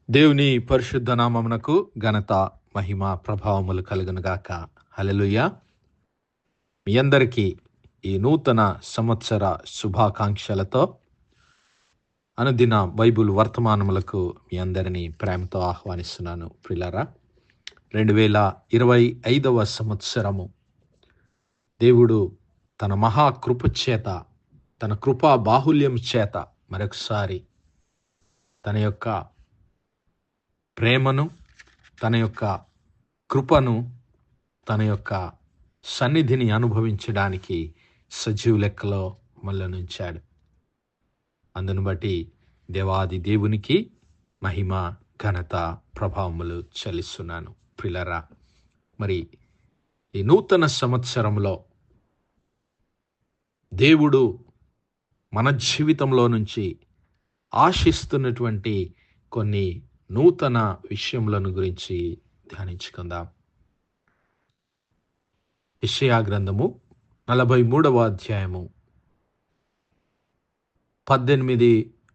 దేవుని పరిశుద్ధ నామమునకు ఘనత, మహిమ, ప్రభావములు కలుగునుగాక. హల్లెలూయా. మీ అందరికీ ఈ నూతన సంవత్సర శుభాకాంక్షలతో అనుదిన బైబిల్ వర్తమానములకు మీ అందరినీ ప్రేమతో ఆహ్వానిస్తున్నాను. ప్రియులారా, 2025వ సంవత్సరము దేవుడు తన మహాకృప చేత, తన కృపా బాహుల్యం చేత మరొకసారి తన యొక్క ప్రేమను, తన యొక్క కృపను, తన యొక్క సన్నిధిని అనుభవించడానికి సజీవ లెక్కలో మనల్ని ఉంచాడు. అందును బట్టి దేవాది దేవునికి మహిమ, ఘనత, ప్రభావములు చెల్లిస్తున్నాను. ప్రియులారా, మరి ఈ నూతన సంవత్సరంలో దేవుడు మన జీవితంలో నుంచి ఆశిస్తున్నటువంటి కొన్ని నూతన విషయములను గురించి ధ్యానించుకుందాం. యెషయా గ్రంథము 43వ అధ్యాయము 18,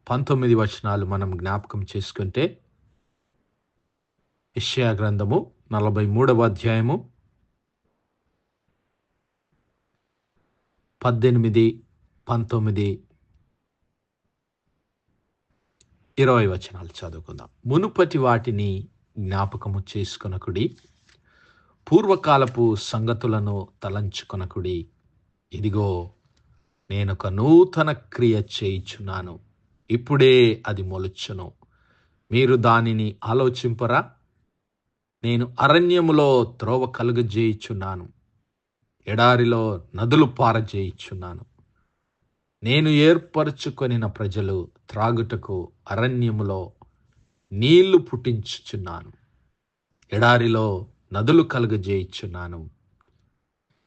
19 వచనాలు మనం జ్ఞాపకం చేసుకుంటే, యెషయా గ్రంథము 43వ అధ్యాయము 18, 19, 20 వచనాలు చదువుకుందాం. మునుపటి వాటిని జ్ఞాపకము చేసుకొనకుడి, పూర్వకాలపు సంగతులను తలంచుకొనకుడి. ఇదిగో, నేనొక నూతన క్రియ చేయుచున్నాను, ఇప్పుడే అది మొలుచును, మీరు దానిని ఆలోచింపరా? నేను అరణ్యములో త్రోవ కలుగజేయుచున్నాను, ఎడారిలో నదులు పారజేయుచున్నాను. నేను ఏర్పరచుకొనిన ప్రజలు త్రాగుటకు అరణ్యములో నీళ్లు పుట్టించుచున్నాను, ఎడారిలో నదులు కలుగజేయుచున్నాను.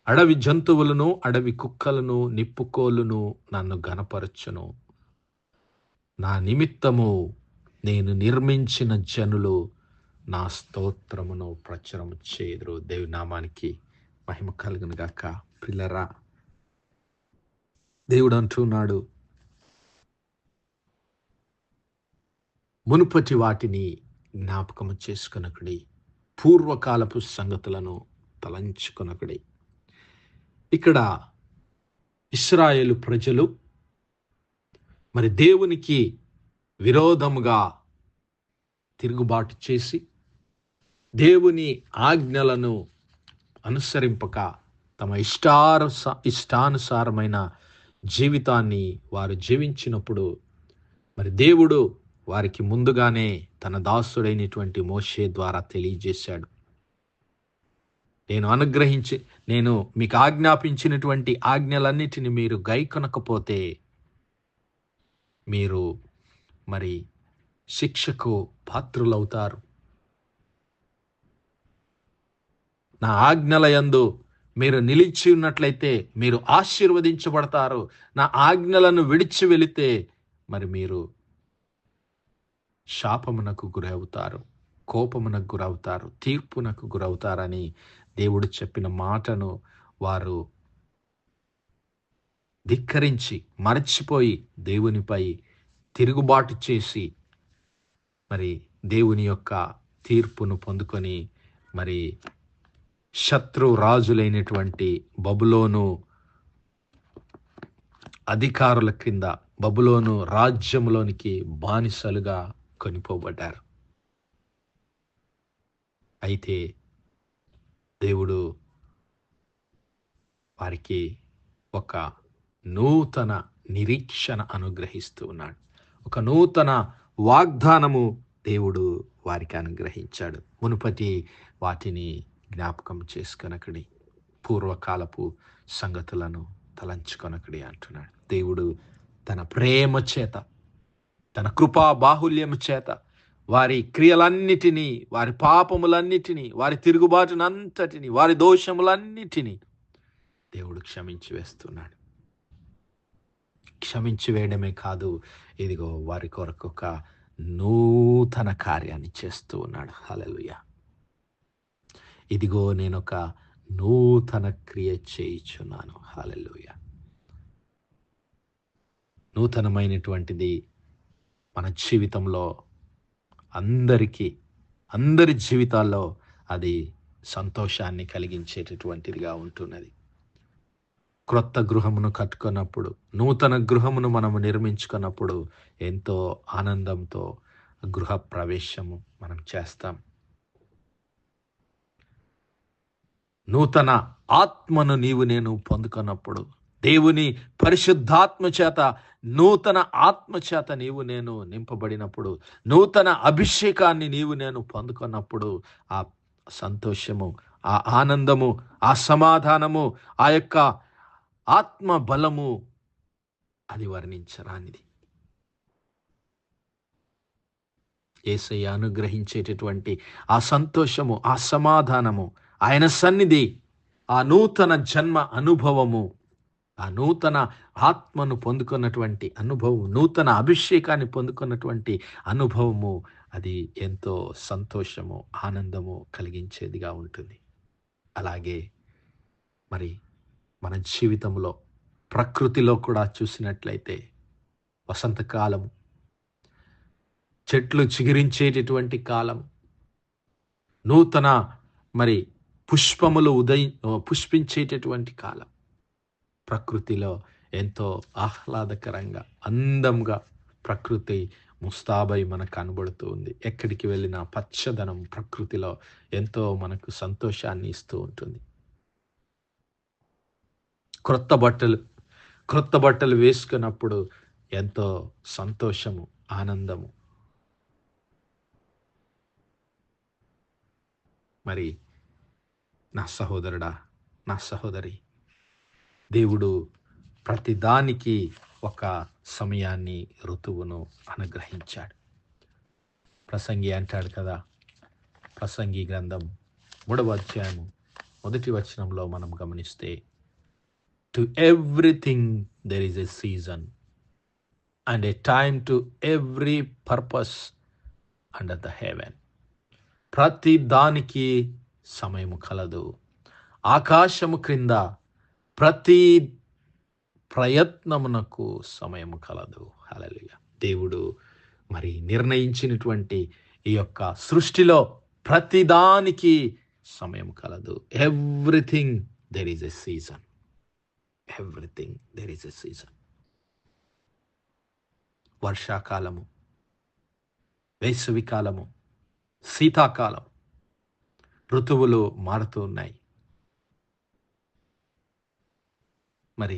అడవి జంతువులను, అడవి కుక్కలను, నిప్పుకోలును నన్ను ఘనపరచును. నా నిమిత్తము నేను నిర్మించిన జనులు నా స్తోత్రమును ప్రచురము చేయుదురు. దేవుని నామానికి మహిమ కలుగును గాక. ప్రియులారా, దేవుడు అంటున్నాడు, మునుపటి వాటిని జ్ఞాపకము చేసుకొనకుడి, పూర్వకాలపు సంగతులను తలంచుకొనకుడి. ఇక్కడ ఇశ్రాయేలు ప్రజలు మరి దేవునికి విరోధముగా తిరుగుబాటు చేసి, దేవుని ఆజ్ఞలను అనుసరింపక తమ ఇష్టానుసారమైన జీవితాన్ని వారు జీవించినప్పుడు, మరి దేవుడు వారికి ముందుగానే తన దాసుడైనటువంటి మోషే ద్వారా తెలియజేశాడు. నేను మీకు ఆజ్ఞాపించినటువంటి ఆజ్ఞలన్నిటిని మీరు గైకొనకపోతే మీరు మరి శిక్షకు పాత్రులవుతారు. నా ఆజ్ఞల యందు మీరు నిలిచి ఉన్నట్లయితే మీరు ఆశీర్వదించబడతారు. నా ఆజ్ఞలను విడిచి వెళితే మరి మీరు శాపమునకు గురవుతారు, కోపమునకు గురవుతారు, తీర్పునకు గురవుతారని దేవుడు చెప్పిన మాటను వారు ధిక్కరించి, మరచిపోయి దేవునిపై తిరుగుబాటు చేసి మరి దేవుని యొక్క తీర్పును పొందుకొని మరి శత్రు రాజులైనటువంటి బబులోను అధికారుల క్రింద, బబులోను రాజ్యంలోనికి బానిసలుగా కొనిపోబడ్డారు. అయితే దేవుడు వారికి ఒక నూతన నిరీక్షణ అనుగ్రహిస్తూ ఉన్నాడు. ఒక నూతన వాగ్దానము దేవుడు వారికి అనుగ్రహించాడు. మునుపటి వాటిని జ్ఞాపకం చేసుకొనకుడి, పూర్వకాలపు సంగతులను తలంచుకొనకుడి అంటున్నాడు. దేవుడు తన ప్రేమ చేత, తన కృపా బాహుల్యము చేత వారి క్రియలన్నిటినీ, వారి పాపములన్నిటినీ, వారి తిరుగుబాటునంతటిని, వారి దోషములన్నిటినీ దేవుడు క్షమించి వేస్తున్నాడు. క్షమించి వేయడమే కాదు, ఇదిగో వారి కొరకు ఒక నూతన కార్యాన్ని చేస్తూ ఉన్నాడు. హల్లెలూయా. ఇదిగో నేనొక నూతన క్రియ చేయుచున్నాను. హల్లెలూయా. నూతనమైనటువంటిది మన జీవితంలో అందరికీ, అందరి జీవితాల్లో అది సంతోషాన్ని కలిగించేటటువంటిదిగా ఉంటున్నది. క్రొత్త గృహమును కట్టుకున్నప్పుడు, నూతన గృహమును మనము నిర్మించుకున్నప్పుడు ఎంతో ఆనందంతో గృహ ప్రవేశము మనం చేస్తాం. నూతన ఆత్మను నీవు నేను పొందుకున్నప్పుడు, దేవుని పరిశుద్ధాత్మ చేత, నూతన ఆత్మ చేత నీవు నేను నింపబడినప్పుడు, నూతన అభిషేకాన్ని నీవు నేను పొందుకున్నప్పుడు, ఆ సంతోషము, ఆ ఆనందము, ఆ సమాధానము, ఆ యొక్క ఆత్మ బలము అది వర్ణించరానిది. యేసయ్య అనుగ్రహించేటటువంటి ఆ సంతోషము, ఆ సమాధానము, ఆయన సన్నిధి, ఆ నూతన జన్మ అనుభవము, ఆ నూతన ఆత్మను పొందుకున్నటువంటి అనుభవం, నూతన అభిషేకాన్ని పొందుకున్నటువంటి అనుభవము, అది ఎంతో సంతోషము, ఆనందము కలిగించేదిగా ఉంటుంది. అలాగే మరి మన జీవితంలో, ప్రకృతిలో కూడా చూసినట్లయితే వసంతకాలం, చెట్లు చిగురించేటటువంటి కాలం, నూతన మరి పుష్పములు పుష్పించేటటువంటి కాలం. ప్రకృతిలో ఎంతో ఆహ్లాదకరంగా, అందంగా ప్రకృతి ముస్తాబై మనకు కనబడుతూ ఉంది. ఎక్కడికి వెళ్ళినా పచ్చదనం ప్రకృతిలో ఎంతో మనకు సంతోషాన్ని ఇస్తూ ఉంటుంది. క్రొత్త బట్టలు వేసుకున్నప్పుడు ఎంతో సంతోషము, ఆనందము. మరి నా సహోదరుడా, నా సహోదరి, దేవుడు ప్రతిదానికి ఒక సమయాన్ని, ఋతువును అనుగ్రహించాడు. ప్రసంగి అంటాడు కదా, ప్రసంగి గ్రంథం 3వ అధ్యాయము 1వ వచనంలో మనం గమనిస్తే, to everything there is a season and a time to every purpose under the heaven. ప్రతి దానికి సమయము కలదు. ఆకాశము క్రింద ప్రతి ప్రయత్నమునకు సమయము కలదు. హల్లెలూయా. దేవుడు మరి నిర్ణయించినటువంటి ఈ యొక్క సృష్టిలో ప్రతిదానికి సమయం కలదు. Everything there is a season. Everything there is a season. వర్షాకాలము, వేసవి కాలము, శీతాకాలం, ఋతువులు మారుతూ ఉన్నాయి. మరి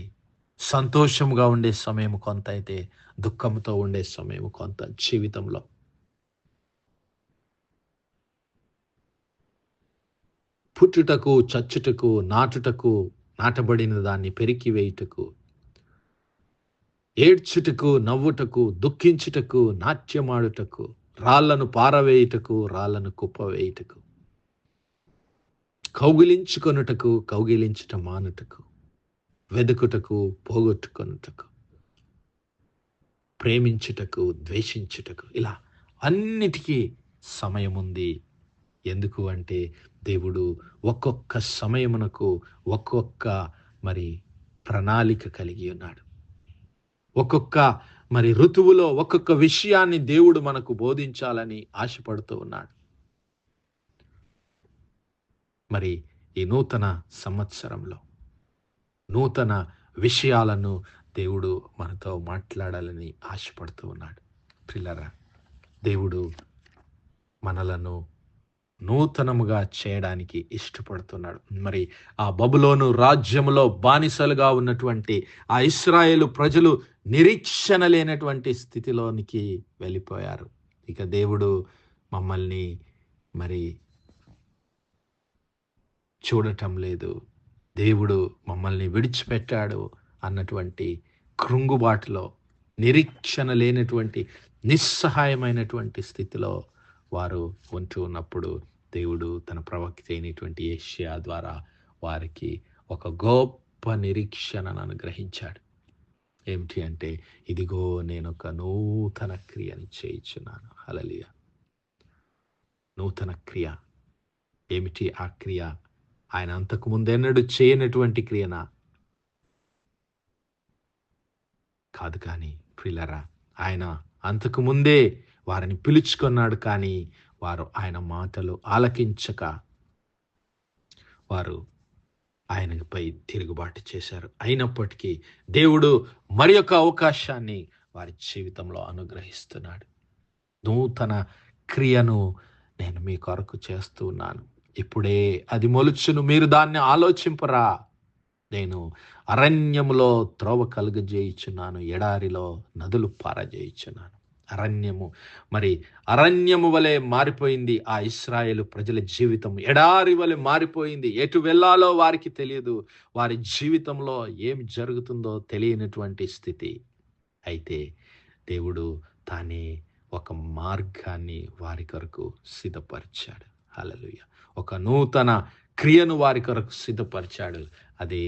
సంతోషముగా ఉండే సమయం కొంత అయితే, దుఃఖంతో ఉండే సమయం కొంత జీవితంలో. పుట్టుటకు, చచ్చుటకు, నాటుటకు, నాటబడిన దాన్ని పెరికి వేయుటకు, ఏడ్చుటకు, నవ్వుటకు, దుఃఖించుటకు, నాట్యమాడుటకు, రాళ్లను పారవేయుటకు, రాళ్లను కుప్పవేయుటకు, కౌగిలించుకొనుటకు, కౌగిలించుట మానుటకు, వెదుకుటకు, పోగొట్టుకొనుటకు, ప్రేమించుటకు, ద్వేషించుటకు, ఇలా అన్నిటికీ సమయం ఉంది. ఎందుకు అంటే దేవుడు ఒక్కొక్క సమయమునకు ఒక్కొక్క మరి ప్రణాళిక కలిగి ఉన్నాడు. ఒక్కొక్క మరి ఋతువులో ఒక్కొక్క విషయాన్ని దేవుడు మనకు బోధించాలని ఆశపడుతూ ఉన్నాడు. మరి ఈ నూతన సంవత్సరంలో నూతన విషయాలను దేవుడు మనతో మాట్లాడాలని ఆశపడుతూ ఉన్నాడు. ప్రియులారా, దేవుడు మనలను నూతనముగా చేయడానికి ఇష్టపడుతున్నాడు. మరి ఆ బబులోను రాజ్యములో బానిసలుగా ఉన్నటువంటి ఆ ఇశ్రాయేలు ప్రజలు నిరీక్షణ లేనటువంటి స్థితిలోనికి వెళ్ళిపోయారు. ఇక దేవుడు మమ్మల్ని మరి చూడటం లేదు, దేవుడు మమ్మల్ని విడిచిపెట్టాడు అన్నటువంటి కృంగుబాటులో, నిరీక్షణ లేనటువంటి నిస్సహాయమైనటువంటి స్థితిలో వారు ఉంటూ ఉన్నప్పుడు దేవుడు తన ప్రవక్త అయినటువంటి యెషయా ద్వారా వారికి ఒక గొప్ప నిరీక్షణను అనుగ్రహించాడు. ఏమిటి అంటే, ఇదిగో నేను ఒక నూతన క్రియని చేయుచున్నాను. హల్లెలూయా. నూతన క్రియ. ఏమిటి ఆ క్రియ? ఆయన అంతకు ముందెన్నడూ చేయనటువంటి క్రియనా? కాదు. కానీ ప్రియులారా, ఆయన అంతకు ముందే వారిని పిలుచుకున్నాడు. కానీ వారు ఆయన మాటలు ఆలకించక వారు ఆయనపై తిరుగుబాటు చేశారు. అయినప్పటికీ దేవుడు మరి యొక్క అవకాశాన్ని వారి జీవితంలో అనుగ్రహిస్తున్నాడు. నూతన క్రియను నేను మీ కొరకు చేస్తూ ఉన్నాను. ఇప్పుడే అది మొలుచును, మీరు దాన్ని ఆలోచింపరా. నేను అరణ్యములో త్రోవ కలుగజేయుచున్నాను, ఎడారిలో నదులు పారజేయుచున్నాను. అరణ్యము వలె మారిపోయింది ఆ ఇశ్రాయేలు ప్రజల జీవితం. ఎడారి వలె మారిపోయింది. ఎటు వెళ్ళాలో వారికి తెలియదు. వారి జీవితంలో ఏమి జరుగుతుందో తెలియనటువంటి స్థితి. అయితే దేవుడు తానే ఒక మార్గాన్ని వారి కొరకు సిద్ధపరిచాడు. హల్లెలూయా. ఒక నూతన క్రియను వారి కొరకు సిద్ధపరిచాడు. అదే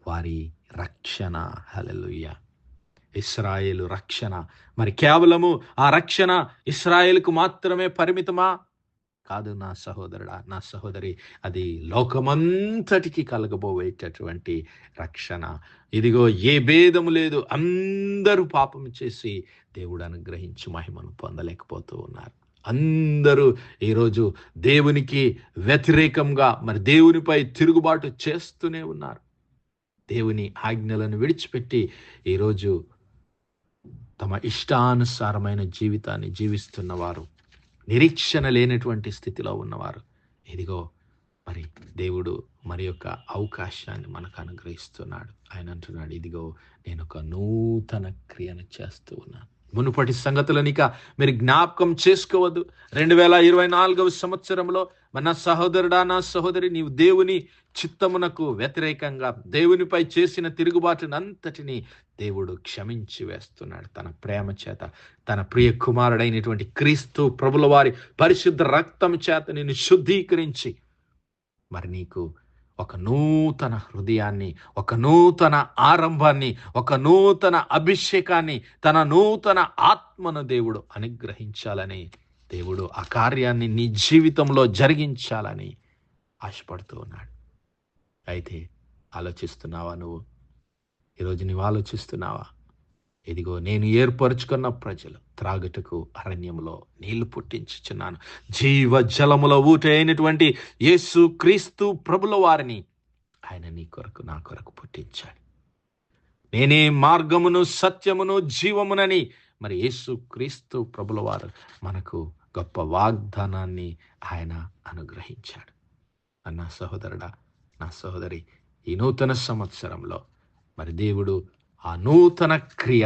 వారి రక్షణ. హల్లెలూయా. ఇశ్రాయేలు రక్షణ. మరి కేవలము ఆ రక్షణ ఇశ్రాయేలుకు మాత్రమే పరిమితమా? కాదు నా సహోదరుడా, నా సహోదరి. అది లోకమంతటికి కలగబోయేటటువంటి రక్షణ. ఇదిగో ఏ భేదము లేదు. అందరూ పాపం చేసి దేవుడు అనుగ్రహించి మహిమను పొందలేకపోతూ ఉన్నారు. అందరూ ఈరోజు దేవునికి వ్యతిరేకంగా మరి దేవునిపై తిరుగుబాటు చేస్తూనే ఉన్నారు. దేవుని ఆజ్ఞలను విడిచిపెట్టి ఈరోజు తమ ఇష్టానుసారమైన జీవితాన్ని జీవిస్తున్నవారు, నిరీక్షణ లేనటువంటి స్థితిలో ఉన్నవారు, ఇదిగో మరి దేవుడు మరి యొక్క అవకాశాన్ని మనకు అనుగ్రహిస్తున్నాడు. ఆయన అంటున్నాడు, ఇదిగో నేను ఒక నూతన క్రియను చేస్తూ ఉన్నాను. మునుపటి సంగతులను ఇక మీరు జ్ఞాపకం చేసుకోవద్దు. 2024 సంవత్సరంలో నా సహోదరుడా, నా సహోదరి, నీవు దేవుని చిత్తమునకు వ్యతిరేకంగా దేవునిపై చేసిన తిరుగుబాటునంతటిని దేవుడు క్షమించి వేస్తున్నాడు. తన ప్రేమ చేత, తన ప్రియ కుమారుడైనటువంటి క్రీస్తు ప్రభుల వారి పరిశుద్ధ రక్తం చేత నిన్ను శుద్ధీకరించి మరి నీకు ఒక నూతన హృదయాన్ని, ఒక నూతన ఆరంభాన్ని, ఒక నూతన అభిషేకాన్ని, తన నూతన ఆత్మను దేవుడు అనుగ్రహించాలని, దేవుడు ఆ కార్యాన్ని నీ జీవితంలో జరిగించాలని ఆశపడుతూ ఉన్నాడు. అయితే ఆలోచిస్తున్నావా? నువ్వు ఈరోజు నీవు ఆలోచిస్తున్నావా? ఇదిగో నేను ఏర్పరచుకున్న ప్రజలు త్రాగుటకు అరణ్యంలో నీళ్లు పుట్టించుచున్నాను. జీవ జలముల ఊట అయినటువంటి యేసు క్రీస్తు ప్రభుల వారిని ఆయన నీ కొరకు, నా కొరకు పుట్టించాడు. నేనే మార్గమును, సత్యమును, జీవమునని మరి యేసు క్రీస్తు ప్రభుల వారు మనకు గొప్ప వాగ్దానాన్ని ఆయన అనుగ్రహించాడు. అన్న సహోదరుడా, నా సహోదరి, ఈ నూతన సంవత్సరంలో మరి దేవుడు ఆ నూతన క్రియ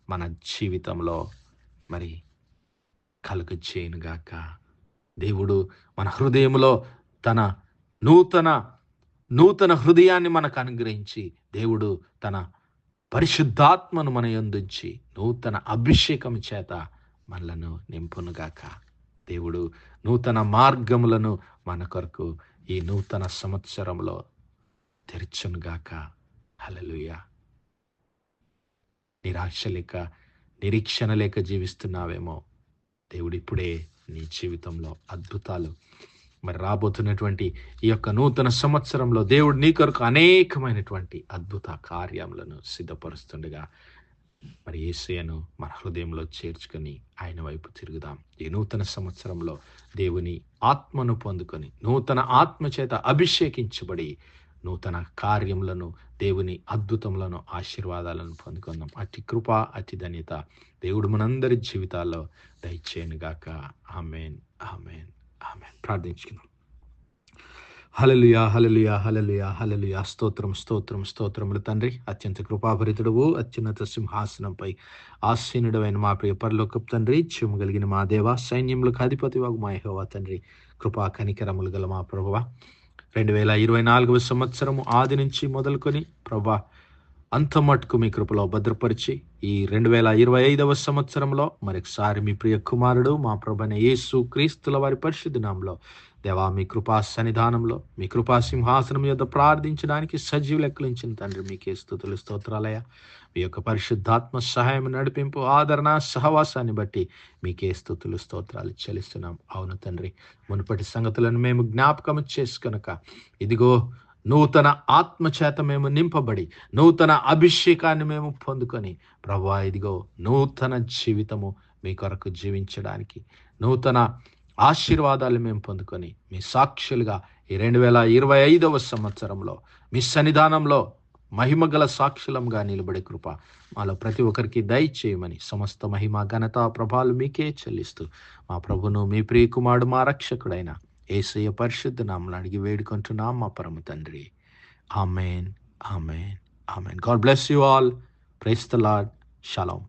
మన జీవితంలో మరి కలుగ చేయనుగాక. దేవుడు మన హృదయంలో తన నూతన హృదయాన్ని మనకు అనుగ్రహించి, దేవుడు తన పరిశుద్ధాత్మను మన యందుంచి నూతన అభిషేకం చేత మనలను నింపునుగాక. దేవుడు నూతన మార్గములను మన కొరకు ఈ నూతన సంవత్సరంలో తెరచునుగాక. హల్లెలూయా. నిరాశ లేక, నిరీక్షణ లేక జీవిస్తున్నావేమో, దేవుడు ఇప్పుడే నీ జీవితంలో అద్భుతాలు మరి రాబోతున్నటువంటి ఈ యొక్క నూతన సంవత్సరంలో దేవుడు నీ కొరకు అనేకమైనటువంటి అద్భుత కార్యములను సిద్ధపరుస్తుండగా మరి యేసయ్యను మన హృదయంలో చేర్చుకొని ఆయన వైపు తిరుగుదాం. ఈ నూతన సంవత్సరంలో దేవుని ఆత్మను పొందుకొని, నూతన ఆత్మ చేత అభిషేకించబడి నూతన కార్యములను, దేవుని అద్భుతములను, ఆశీర్వాదాలను పొందుకుందాం. అతి కృప, అతి ధన్యత దేవుడు మనందరి జీవితాల్లో దయచేయనుగాక. ఆమేన్, ఆమేన్, ఆమేన్. ప్రార్థించుకుందాం. హల్లెలూయా, హల్లెలూయా, హల్లెలూయా, హల్లెలూయా. స్తోత్రం, స్తోత్రం, స్తోత్రములు తండ్రి. అత్యంత కృపాభరితుడవు, అత్యున్నత సింహాసనంపై ఆసీనుడవైన మా ప్రియ పరలోకపు తండ్రి, జీవము కలిగిన మా దేవ, సైన్యములకు అధిపతివగు మా యెహోవా తండ్రి, కృపా కనికరములు గల మా ప్రభువా, 2024 సంవత్సరము ఆది నుంచి మొదలుకొని ప్రభువా అంత మట్టుకు మీ కృపలో భద్రపరిచి ఈ 2025 సంవత్సరంలో మరొకసారి మీ ప్రియ కుమారుడు మా ప్రభువైన యేసు క్రీస్తుల వారి పరిశుద్ధ నామములో దేవా, మీ కృపా సన్నిధానంలో, మీ కృపా సింహాసనం యొద్ద ప్రార్థించడానికి సజీవ లెక్కలించిన తండ్రి, మీకే స్తుతులు, స్తోత్రాలయ. మీ యొక్క పరిశుద్ధాత్మ సహాయం, నడిపింపు, ఆదరణ, సహవాసాన్ని బట్టి మీకే స్తుతులు, స్తోత్రాలు చెల్లిస్తున్నాం. అవును తండ్రి, మునుపటి సంగతులను మేము జ్ఞాపకం చేసుకొనక ఇదిగో నూతన ఆత్మ చేత మేము నింపబడి, నూతన అభిషేకాన్ని మేము పొందుకొని ప్రభువా, ఇదిగో నూతన జీవితము మీ కొరకు జీవించడానికి, నూతన ఆశీర్వాదాలు మేము పొందుకొని మీ సాక్షులుగా ఈ 2025వ సంవత్సరంలో మీ సన్నిధానంలో మహిమగల సాక్షులంగా నిలబడే కృప మాలో ప్రతి ఒక్కరికి దయచేయమని సమస్త మహిమ ఘనత ప్రభావాలు మీకే చెల్లిస్తూ మా ప్రభును మీ ప్రియకుమారుడు మా రక్షకుడైన యేసయ్య పరిశుద్ధ నామమున అడిగి వేడుకుంటున్నాం మా పరమ తండ్రి. Amen, amen, amen. God bless you all. Praise the Lord. Shalom.